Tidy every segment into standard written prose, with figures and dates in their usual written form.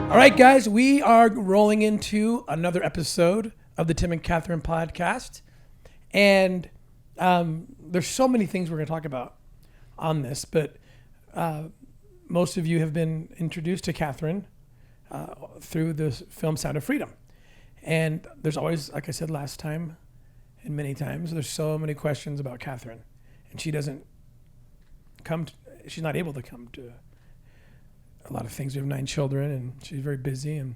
All right, guys, we are rolling into another episode of the Tim and Katherine podcast. And there's so many things we're going to talk about on this, but most of you have been introduced to Katherine through the film Sound of Freedom. And there's always, like I said last time and many times, there's so many questions about Katherine. And she doesn't she's not able to come to a lot of things. We have 9 children and she's very busy. And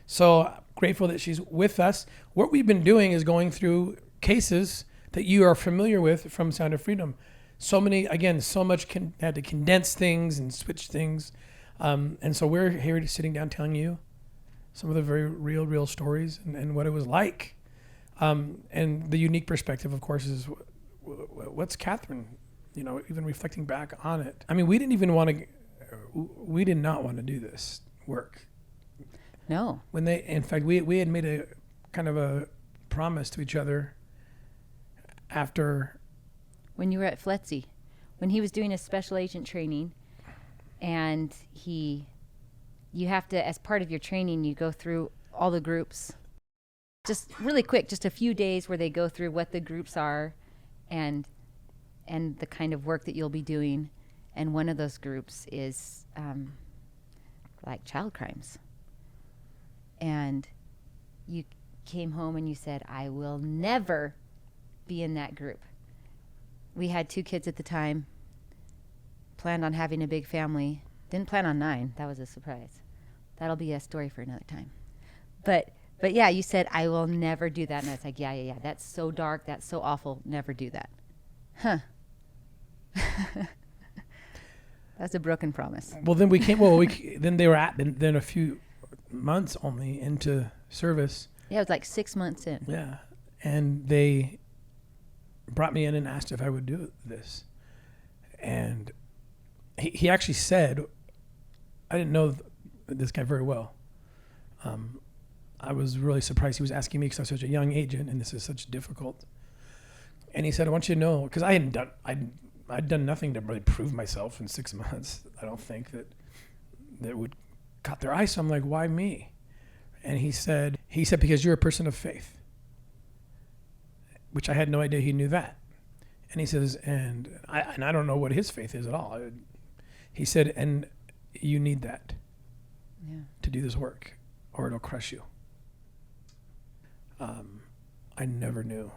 so grateful that she's with us. What we've been doing is going through cases that you are familiar with from Sound of Freedom. So many, again, so much had to condense things and switch things. And so we're here sitting down telling you some of the very real stories and what it was like. And the unique perspective, of course, is what's Katherine, even reflecting back on it. I mean, we did not want to do this work. No. In fact, we had made a kind of a promise to each other after. When you were at FLETC, when he was doing his special agent training, and you have to, as part of your training, you go through all the groups. Just really quick, just a few days where they go through what the groups are and the kind of work that you'll be doing. And one of those groups is like child crimes. And you came home and you said, I will never be in that group. We had 2 kids at the time, planned on having a big family. Didn't plan on 9. That was a surprise. That'll be a story for another time. But yeah, you said, I will never do that. And I was like, yeah. That's so dark. That's so awful. Never do that. Huh. That's a broken promise. Well, then then they were then a few months only into service. Yeah, it was like 6 months in. Yeah. And they brought me in and asked if I would do this. And he actually said, I didn't know this guy very well. I was really surprised he was asking me because I was such a young agent and this is such difficult. And he said, I want you to know, because I'd done nothing to really prove myself in 6 months. I don't think that would caught their eye. So I'm like, why me? And he said, because you're a person of faith, which I had no idea he knew that. And he says, and I don't know what his faith is at all. He said, and you need that to do this work or it'll crush you. I never knew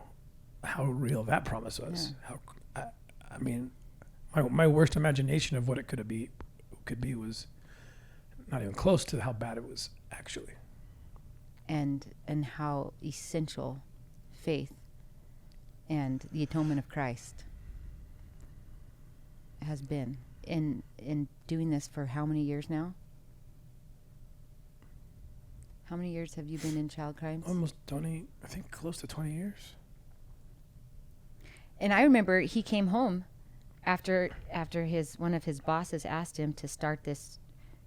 how real that promise was. Yeah. I mean, my worst imagination of what it could be was not even close to how bad it was actually. And how essential faith and the atonement of Christ has been in doing this for how many years now? How many years have you been in child crimes? Almost 20, I think close to 20 years. And I remember he came home after one of his bosses asked him to start this,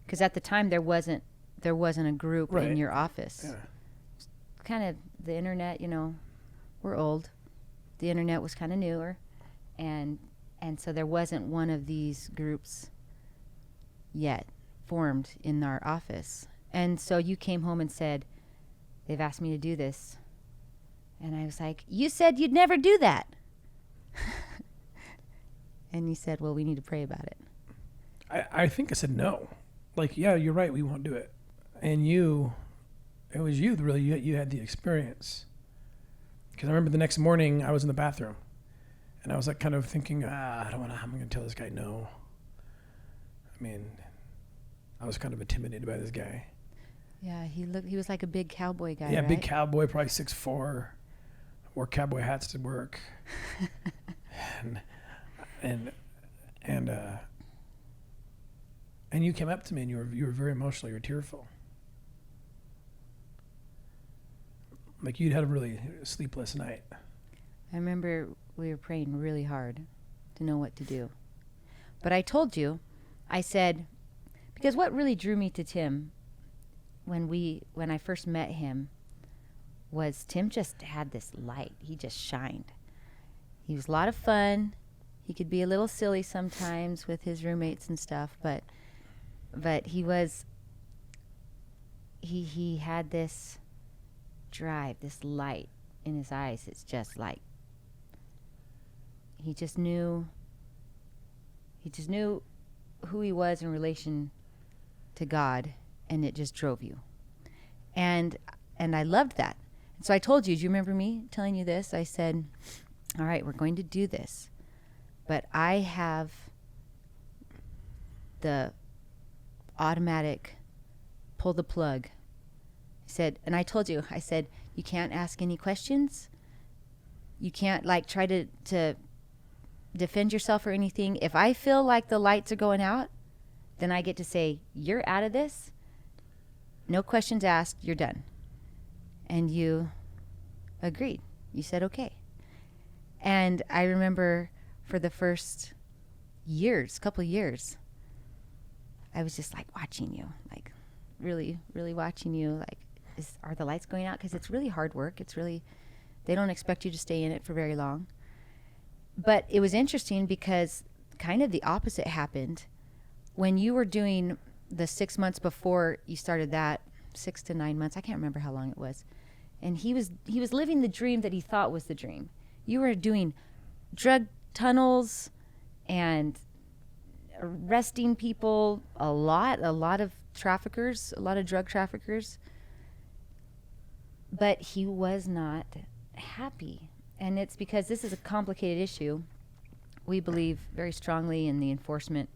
because at the time there wasn't a group in your office. Yeah. Kind of the internet, we're old. The internet was kind of newer, and so there wasn't one of these groups yet formed in our office. And so you came home and said, they've asked me to do this. And I was like, you said you'd never do that. And you said, well, we need to pray about it. I think I said no. Like, yeah, you're right, we won't do it. And it was you really, you had the experience. Because I remember the next morning I was in the bathroom. And I was like kind of thinking, I don't know how I'm going to tell this guy no. I mean, I was kind of intimidated by this guy. Yeah, he was like a big cowboy guy, yeah, right? Big cowboy, probably 6'4", wore cowboy hats to work. and you came up to me and you were very emotional, you were tearful. Like you'd had a really sleepless night. I remember we were praying really hard to know what to do. But I told you, I said, because what really drew me to Tim when I first met him was Tim just had this light. He just shined. He was a lot of fun. He could be a little silly sometimes with his roommates and stuff, but he had this drive, this light in his eyes. It's just like he just knew who he was in relation to God, and it just drove you. And I loved that. And so I told you, do you remember me telling you this? I said, all right, we're going to do this, but I have the automatic pull the plug. I said, and I told you, I said, you can't ask any questions. You can't like try to defend yourself or anything. If I feel like the lights are going out, then I get to say, you're out of this. No questions asked, you're done. And you agreed. You said, okay. And I remember for the first couple of years, I was just like watching you, like really, really watching you. Like, are the lights going out? Because it's really hard work. They don't expect you to stay in it for very long. But it was interesting because kind of the opposite happened. When you were doing the 6 months before you started that, 6 to 9 months, I can't remember how long it was. And he was living the dream that he thought was the dream. You were doing drug tunnels and arresting people, a lot of traffickers, a lot of drug traffickers. But he was not happy. And it's because this is a complicated issue. We believe very strongly in the enforcement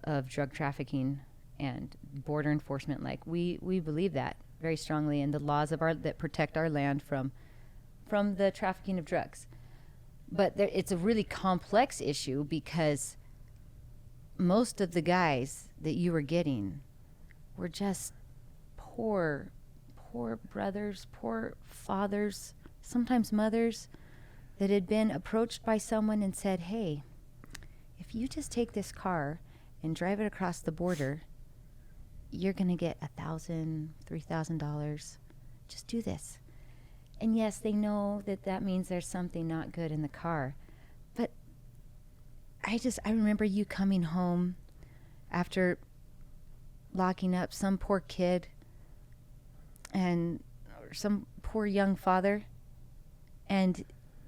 of drug trafficking and border enforcement. Like we believe that very strongly in the laws that protect our land from the trafficking of drugs. But it's a really complex issue because most of the guys that you were getting were just poor brothers, poor fathers, sometimes mothers, that had been approached by someone and said, hey, if you just take this car and drive it across the border, you're going to get $1,000, $3,000. Just do this. And yes, they know that means there's something not good in the car. But I remember you coming home after locking up some poor kid or some poor young father, and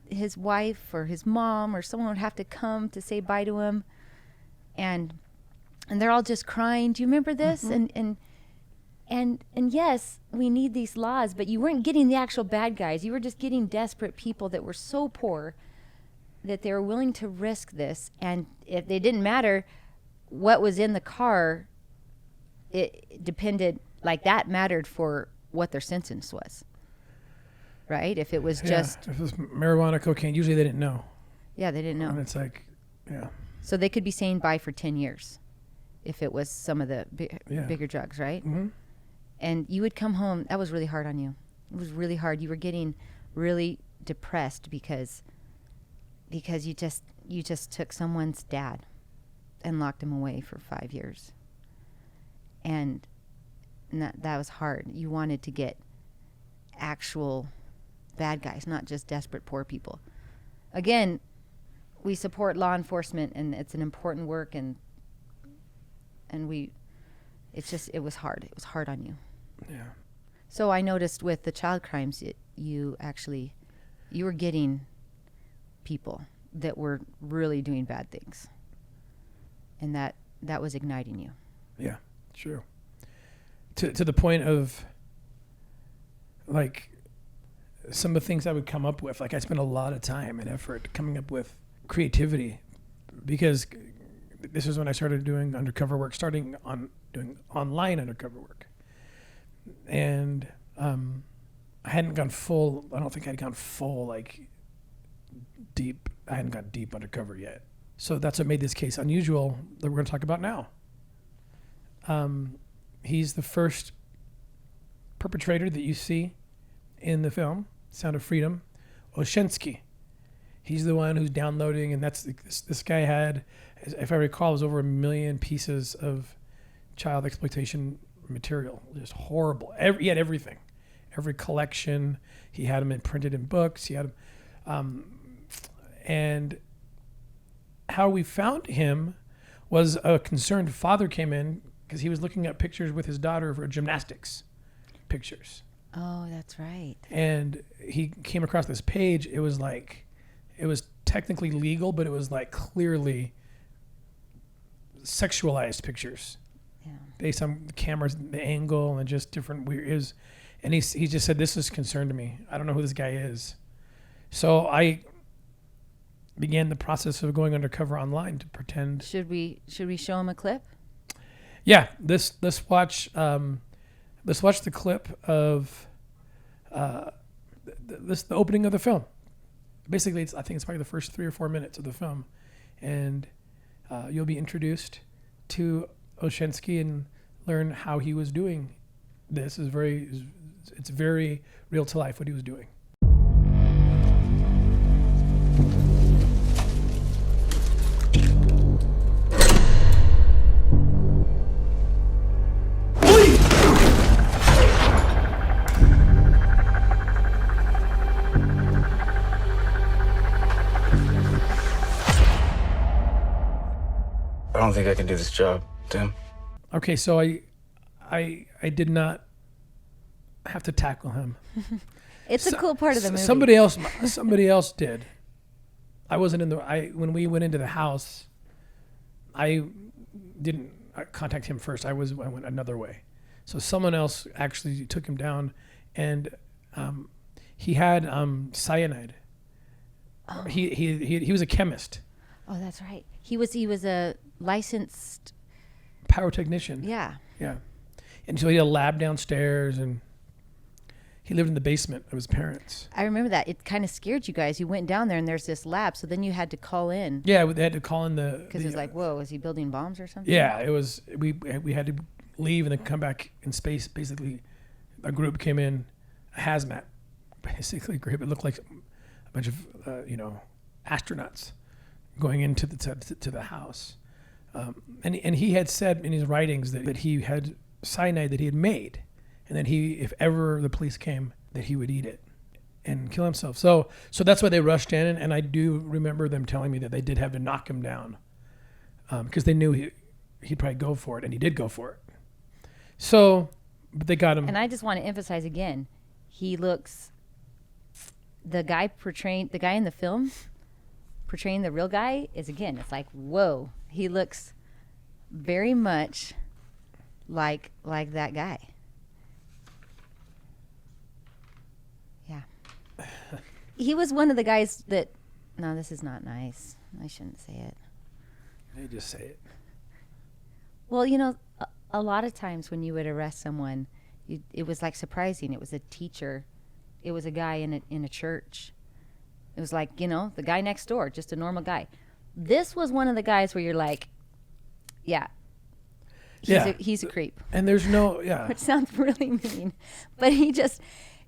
his wife or his mom or someone would have to come to say bye to him, and they're all just crying. Do you remember this? Mm-hmm. And yes, we need these laws, but you weren't getting the actual bad guys. You were just getting desperate people that were so poor that they were willing to risk this. And if it didn't matter what was in the car, it depended, like that mattered for what their sentence was. Right? If it was just... If it was marijuana, cocaine, usually they didn't know. Yeah, they didn't know. And it's like, yeah. So they could be saying bye for 10 years if it was some of the bigger drugs, right? Mm-hmm. And you would come home. That was really hard on you. It was really hard. You were getting really depressed because you just took someone's dad and locked him away for 5 years. And that was hard. You wanted to get actual bad guys, not just desperate poor people. Again, we support law enforcement, and it's an important work, and it was hard. It was hard on you. Yeah. So I noticed with the child crimes, you were getting people that were really doing bad things, and that was igniting you. Yeah, true. To the point of, like, some of the things I would come up with, like I spent a lot of time and effort coming up with creativity, because this is when I started doing undercover work, doing online undercover work. And I hadn't gone full, I don't think I'd gone full, like, deep. I hadn't gone deep undercover yet. So that's what made this case unusual that we're going to talk about now. He's the first perpetrator that you see in the film, Sound of Freedom, Oshensky. He's the one who's downloading, and that's this guy had, if I recall, it was over 1 million pieces of child exploitation material. Just horrible. He had everything, every collection. He had them printed in books. He had them, and how we found him was a concerned father came in because he was looking at pictures with his daughter for gymnastics pictures. Oh, that's right. And he came across this page. It was technically legal, but it was like clearly sexualized pictures. Yeah. Based on the cameras, the angle, and just different weird. And he just said, "This is concern to me. I don't know who this guy is." So I began the process of going undercover online to pretend. Should we show him a clip? Yeah, let's watch the clip of the opening of the film. Basically, I think it's probably the first 3 or 4 minutes of the film, and you'll be introduced to Oshensky and learn how he was doing this. It's very real to life what he was doing. I don't think I can do this job, Tim. Okay, so I did not have to tackle him. It's a cool part of the movie. Somebody else did. I wasn't in when we went into the house, I didn't contact him first. I went another way. So someone else actually took him down, and he had cyanide. Oh. He was a chemist. Oh, that's right. He was a licensed pyrotechnician. Yeah. Yeah. And so he had a lab downstairs, and he lived in the basement of his parents. I remember that. It kind of scared you guys. You went down there, and there's this lab, so then you had to call in. Yeah, they had to call in because it was like, whoa, is he building bombs or something? Yeah, it was. We had to leave and then come back in space. Basically, a group came in, a hazmat, basically group. It looked like a bunch of astronauts going into the house. And he had said in his writings that he had cyanide that he had made, and that if ever the police came, that he would eat it and kill himself. So that's why they rushed in, and I do remember them telling me that they did have to knock him down because they knew he'd probably go for it, and he did go for it. So, but they got him. And I just want to emphasize again, he looks, the guy in the film portraying the real guy is, again, it's like, whoa, he looks very much like that guy. Yeah. He was one of the guys that, no, this is not nice. I shouldn't say it. You just say it. Well, a lot of times when you would arrest someone, it was like surprising. It was a teacher. It was a guy in a church. It was like, the guy next door, just a normal guy. This was one of the guys where you're like, yeah, he's a creep. And there's no, yeah. Which sounds really mean. But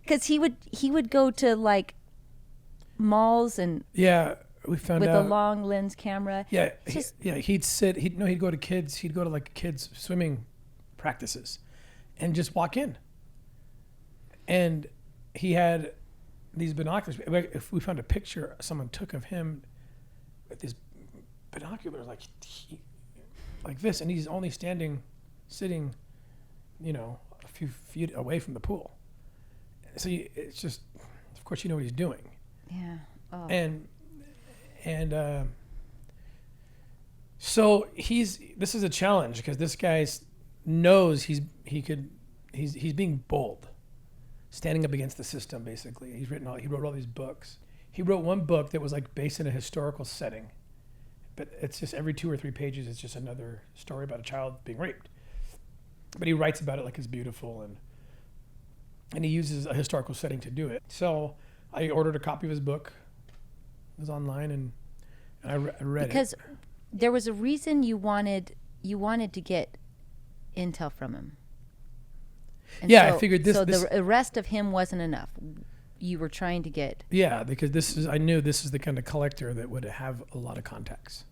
because he would go to like malls and. Yeah, we found out. With a long lens camera. Yeah, he'd go to kids swimming practices and just walk in. And he had these binoculars. If we found a picture someone took of him with these binoculars like this, and he's only sitting, a few feet away from the pool. So it's just, of course, you know what he's doing. Yeah. Oh. And so this is a challenge because this guy knows he's being bold, standing up against the system. Basically, he wrote all these books. He wrote one book that was like based in a historical setting, but it's just every 2 or 3 pages it's just another story about a child being raped. But he writes about it like it's beautiful, and he uses a historical setting to do it. So I ordered a copy of his book. It was online, and I read it. Because there was a reason you wanted to get intel from him. And yeah, I figured this. So the arrest of him wasn't enough. You were trying to get. Yeah, because I knew this is the kind of collector that would have a lot of contacts.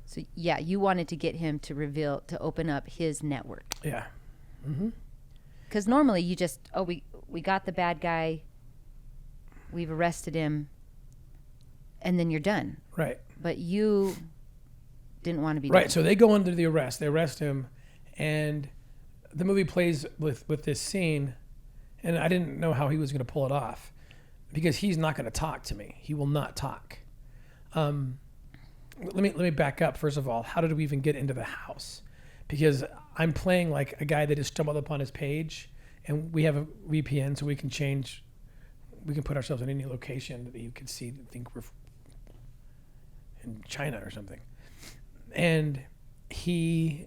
So yeah, you wanted to get him to open up his network. Yeah. Mm-hmm. Because normally you just, we got the bad guy, we've arrested him, and then you're done. Right. But you didn't want to be Right. done. So they go under the arrest. They arrest him, and the movie plays with this scene, and I didn't know how he was going to pull it off, because he's not going to talk to me. He will not talk. Let me back up. First of all, how did we even get into the house? Because I'm playing like a guy that just stumbled upon his page, and we have a VPN, so we can put ourselves in any location that you can see. Think we're in China or something. And he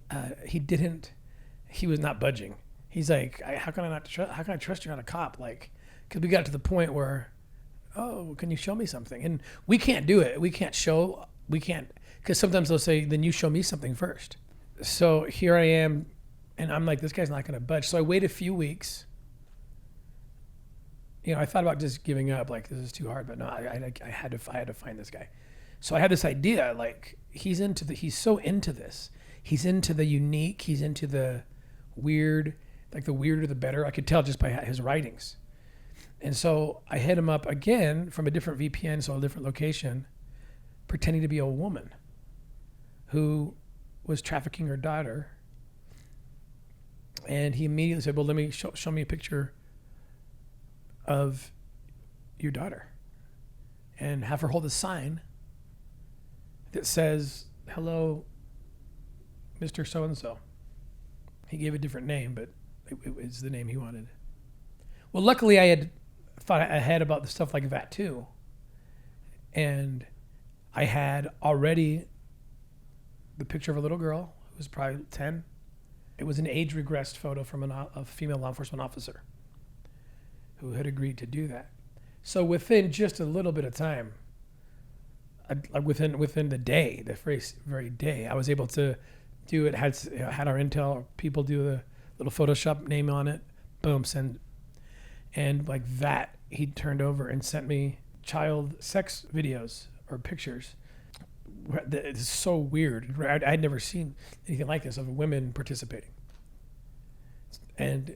was not budging. He's like, how can I trust you on a cop? Like, because we got to the point where, oh, can you show me something? And we can't do it. We can't, because sometimes they'll say, then you show me something first. So here I am, and I'm like, this guy's not going to budge. So I wait a few weeks. I thought about just giving up, like, this is too hard, but no, I had to find this guy. So I had this idea, like, he's so into this. He's into the unique, he's into the weird, like the weirder the better. I could tell just by his writings. And so I hit him up again from a different VPN, so a different location, pretending to be a woman who was trafficking her daughter. And he immediately said, well, let me show me a picture of your daughter, and have her hold a sign that says, hello, Mr. So-and-so. He gave a different name, but it was the name he wanted. Well, luckily I had thought ahead about the stuff like that too. And I had already the picture of a little girl who was probably 10. It was an age regressed photo from a female law enforcement officer who had agreed to do that. So within just a little bit of time, within the day, the very day, I was able to do it. Had our intel people do the little Photoshop name on it, boom, send. And like that, he turned over and sent me child sex videos or pictures. It's so weird. I'd never seen anything like this of women participating. And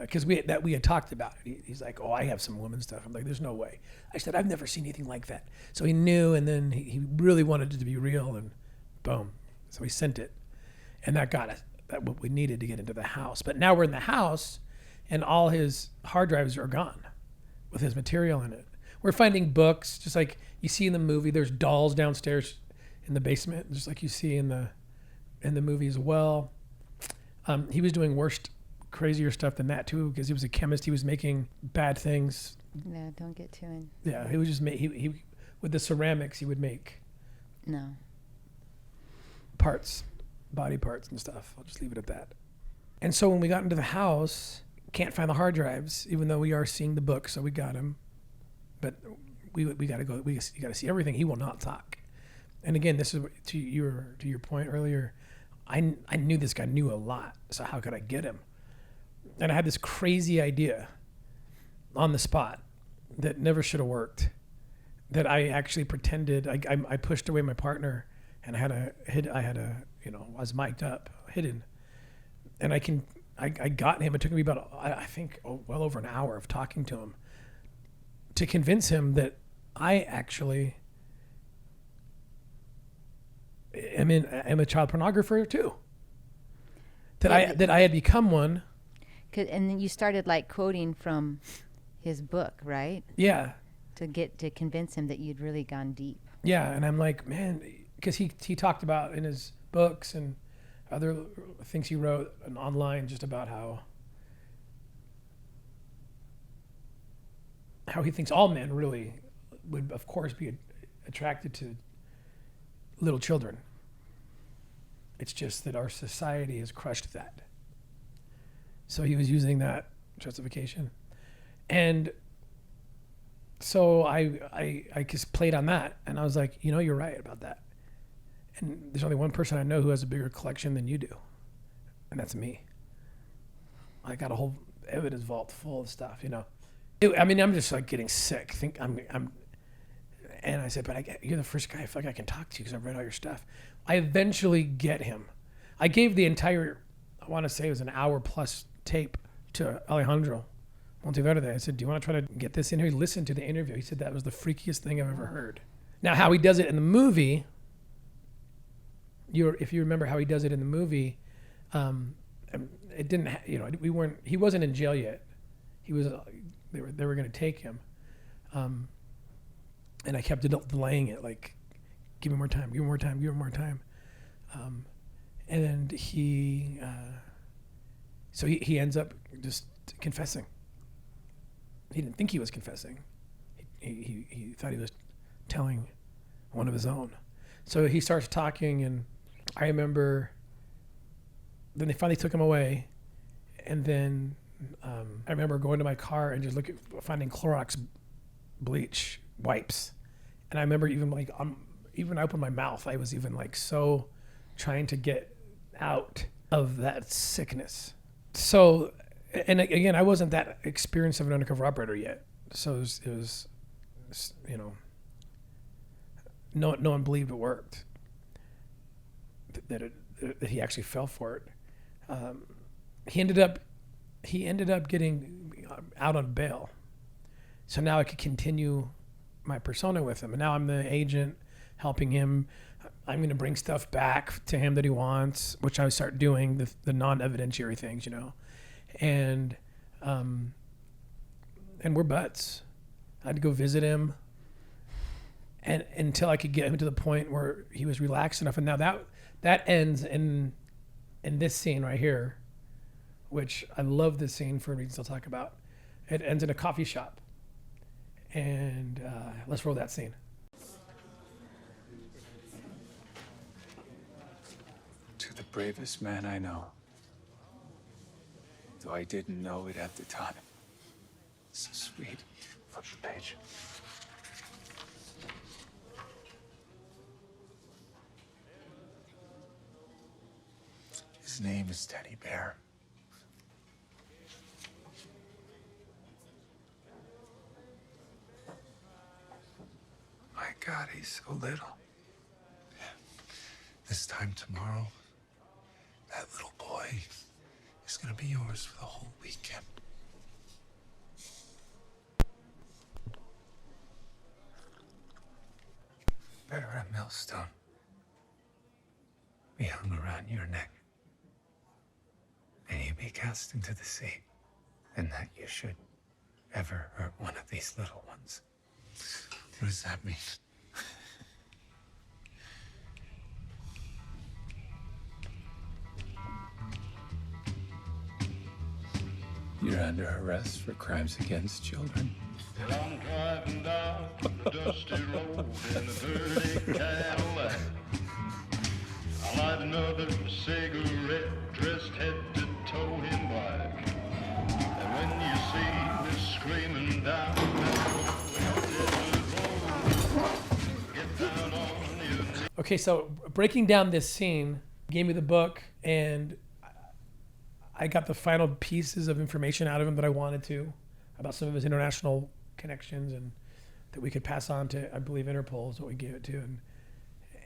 because we had talked about it. He's like, oh, I have some woman stuff. I'm like, there's no way. I said, I've never seen anything like that. So he knew, and then he really wanted it to be real, and boom. So he sent it, and that got us what we needed to get into the house. But now we're in the house, and all his hard drives are gone with his material in it. We're finding books, just like you see in the movie. There's dolls downstairs in the basement, just like you see in the movie as well. He was doing crazier stuff than that too, because he was a chemist. He was making bad things. No, don't get too in. Yeah, he was just he with the ceramics. He would make parts, body parts and stuff. I'll just leave it at that. And so when we got into the house, can't find the hard drives, even though we are seeing the book, so we got him. But we got to go. You got to see everything. He will not talk. And again, this is to your point earlier. I knew this guy knew a lot, so how could I get him? And I had this crazy idea on the spot that never should have worked. That I actually pretended I pushed away my partner, and I was mic'd up, hidden, and I got him. It took me about I think well over an hour of talking to him to convince him that I actually am a child pornographer too. That I had become one. And then you started like quoting from his book, right? Yeah. To convince him that you'd really gone deep. Yeah, and I'm like, man, because he talked about in his books and other things he wrote and online just about how he thinks all men really would, of course, be attracted to little children. It's just that our society has crushed that. So he was using that justification. And so I just played on that, and I was like, you're right about that. And there's only one person I know who has a bigger collection than you do, and that's me. I got a whole evidence vault full of stuff, I'm just like getting sick. And I said, but you're the first guy I feel like I can talk to because I've read all your stuff. I eventually get him. I gave the entire, I want to say it was an hour plus tape to Alejandro Monteverde. I said, do you want to try to get this in here? He listened to the interview. He said that was the freakiest thing I've ever heard. Now, how he does it in the movie if you remember how he does it in the movie, it didn't. He wasn't in jail yet. He was. They were going to take him, and I kept delaying it, like, give him more time, give him more time, give him more time, and he ends up just confessing. He didn't think he was confessing. He thought he was telling one of his own. So he starts talking, and I remember then they finally took him away, and then I remember going to my car and just finding Clorox bleach wipes, and I remember even I opened my mouth. I was even like so trying to get out of that sickness. So, and again, I wasn't that experienced of an undercover operator yet, so it was no one believed it worked. That he actually fell for it. He ended up getting out on bail, so now I could continue my persona with him, and now I'm the agent helping him. I'm going to bring stuff back to him that he wants, which I start doing the non-evidentiary things, and we're buds. I had to go visit him, and until I could get him to the point where he was relaxed enough. And now that ends in this scene right here, which I love this scene for reasons I'll talk about. It ends in a coffee shop, and let's roll that scene. To the bravest man I know, though I didn't know it at the time. So sweet. Flip the page. His name is Teddy Bear. My God, he's so little. This time tomorrow, that little boy is gonna be yours for the whole weekend. Bear a millstone be hung around your neck, and you be cast into the sea, and that you should ever hurt one of these little ones. What does that mean? You're under arrest for crimes against children. I'm driving down the dusty road in a dirty Cadillac. I light another cigarette, dressed head to toe in black. And when you see me screaming down get down on your knees. Okay, so breaking down this scene, gave me the book, and I got the final pieces of information out of him that I wanted to about some of his international connections, and that we could pass on to, I believe, Interpol is what we gave it to,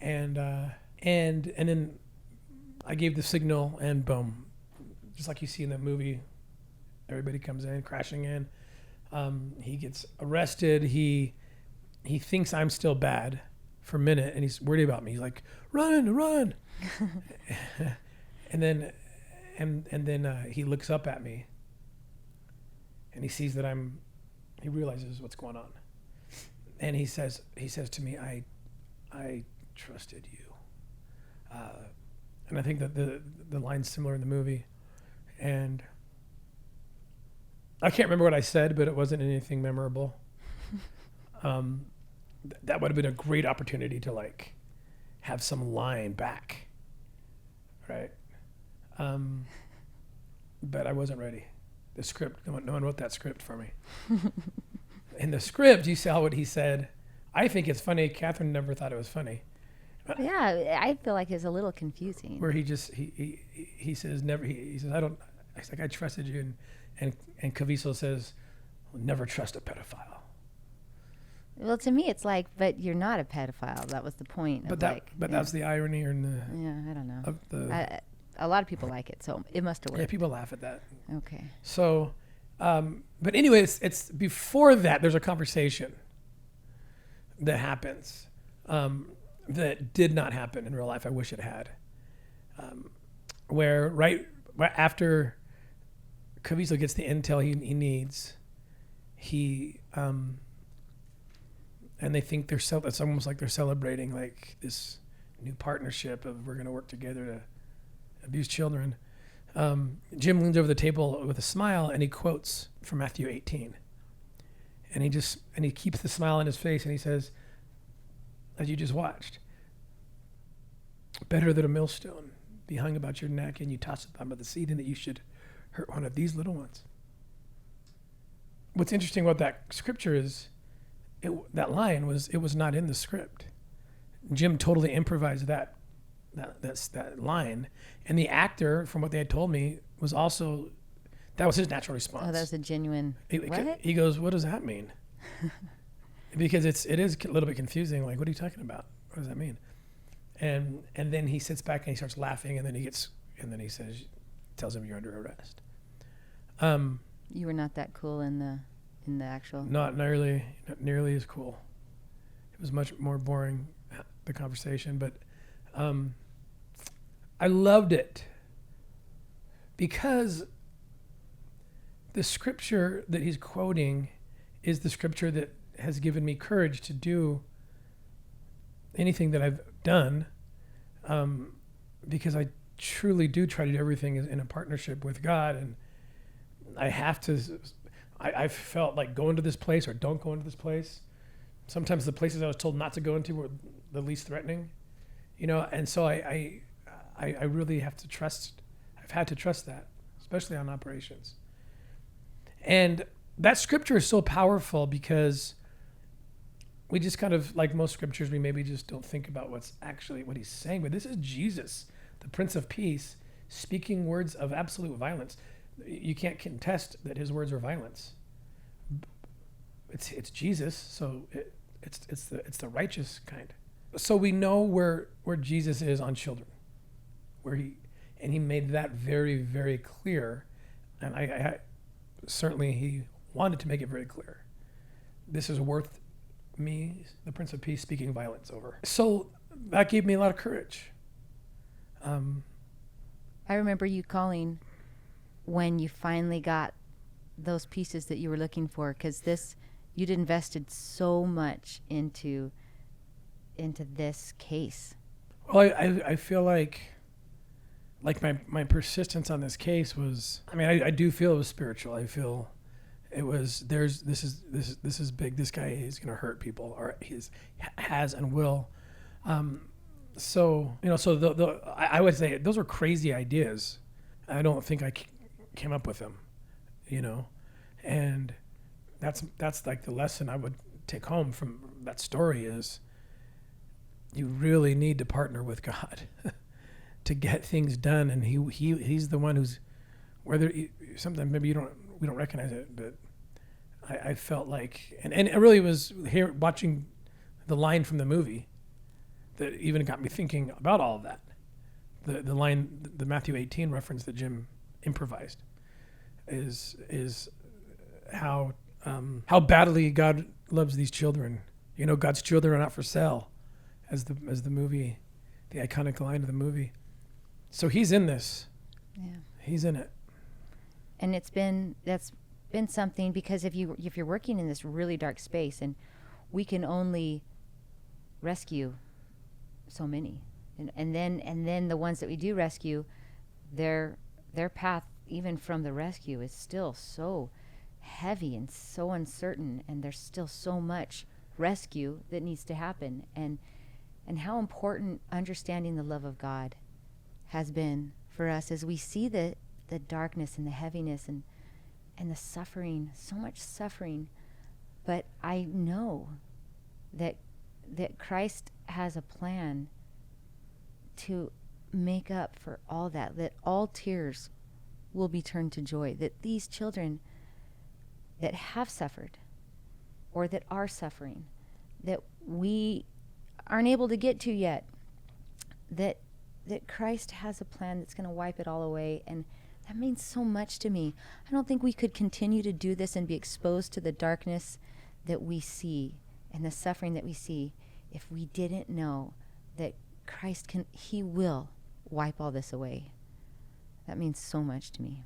and then I gave the signal, and boom, just like you see in that movie, everybody comes in crashing in. He gets arrested. He thinks I'm still bad for a minute, and he's worried about me. He's like, run. and then he looks up at me, and he sees that he realizes what's going on, and he says to me, I trusted you, and I think that the line's similar in the movie, and I can't remember what I said, but it wasn't anything memorable. That would have been a great opportunity to like have some line back, right? But I wasn't ready. The script, no one wrote that script for me. In the script, you saw what he said. I think it's funny. Katherine never thought it was funny. Yeah, I feel like it's a little confusing. Where he says never. He says It's like I trusted you, and Caviezel says, well, never trust a pedophile. Well, to me, it's like, but you're not a pedophile. That was the point. That's the irony, or I don't know. Of the. A lot of people like it, so it must have worked. Yeah, people laugh at that. Okay. So, but anyway, it's before that. There's a conversation that happens that did not happen in real life. I wish it had. Where right after Caviezel gets the intel he needs, and they think it's almost like they're celebrating like this new partnership of we're going to work together to abuse children. Jim leans over the table with a smile and he quotes from Matthew 18. And he keeps the smile on his face and he says, as you just watched, better that a millstone be hung about your neck and you toss it down by the sea than that you should hurt one of these little ones. What's interesting about that scripture is that line was not in the script. Jim totally improvised that line, and the actor, from what they had told me, was also that was his natural response. Oh, that was a genuine. What? He goes, "What does that mean?" Because it is a little bit confusing. Like, what are you talking about? What does that mean? And then he sits back and he starts laughing, and then he tells him you're under arrest. You were not that cool in the actual. Not nearly as cool. It was much more boring, the conversation, but I loved it because the scripture that he's quoting is the scripture that has given me courage to do anything that I've done, because I truly do try to do everything in a partnership with God, and I have to. I felt like going to this place or don't go into this place. Sometimes the places I was told not to go into were the least threatening, and so I really have to trust. I've had to trust that, especially on operations. And that scripture is so powerful because we just kind of, like most scriptures, we maybe just don't think about what's actually what he's saying. But this is Jesus, the Prince of Peace, speaking words of absolute violence. You can't contest that his words are violence. It's Jesus, so it's the righteous kind. So we know where Jesus is on children, he made that very, very clear, and I certainly he wanted to make it very clear. This is worth me, the Prince of Peace, speaking violence over. So that gave me a lot of courage. I remember you calling when you finally got those pieces that you were looking for, because you'd invested so much into this case. Well, I feel like my persistence on this case was, I do feel it was spiritual. I feel it was, this is big. This guy is going to hurt people, or has and will. So I would say those were crazy ideas. I don't think I came up with them, and that's like the lesson I would take home from that story is you really need to partner with God to get things done. And he's the one who's, sometimes maybe we don't recognize it, but I felt like, and it really was here watching the line from the movie that even got me thinking about all of that. The line, the Matthew 18 reference that Jim improvised is how badly God loves these children. God's children are not for sale, as the movie, the iconic line of the movie. So he's in this. Yeah. He's in it. And that's been something, because if you're working in this really dark space, and we can only rescue so many, and then the ones that we do rescue, their path even from the rescue is still so heavy and so uncertain, and there's still so much rescue that needs to happen, and how important understanding the love of God has been for us as we see the darkness and the heaviness and the suffering, so much suffering. But I know that Christ has a plan to make up for all that all tears will be turned to joy, that these children that have suffered or that are suffering, that we aren't able to get to yet, that Christ has a plan that's going to wipe it all away. And that means so much to me. I don't think we could continue to do this and be exposed to the darkness that we see and the suffering that we see if we didn't know that Christ he will wipe all this away. That means so much to me.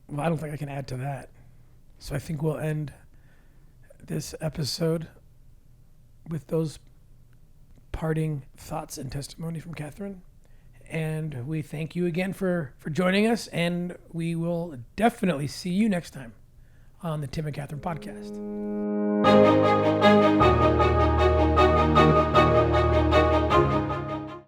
Well, I don't think I can add to that. So I think we'll end this episode with those parting thoughts and testimony from Katherine. And we thank you again for joining us. And we will definitely see you next time on the Tim and Katherine podcast.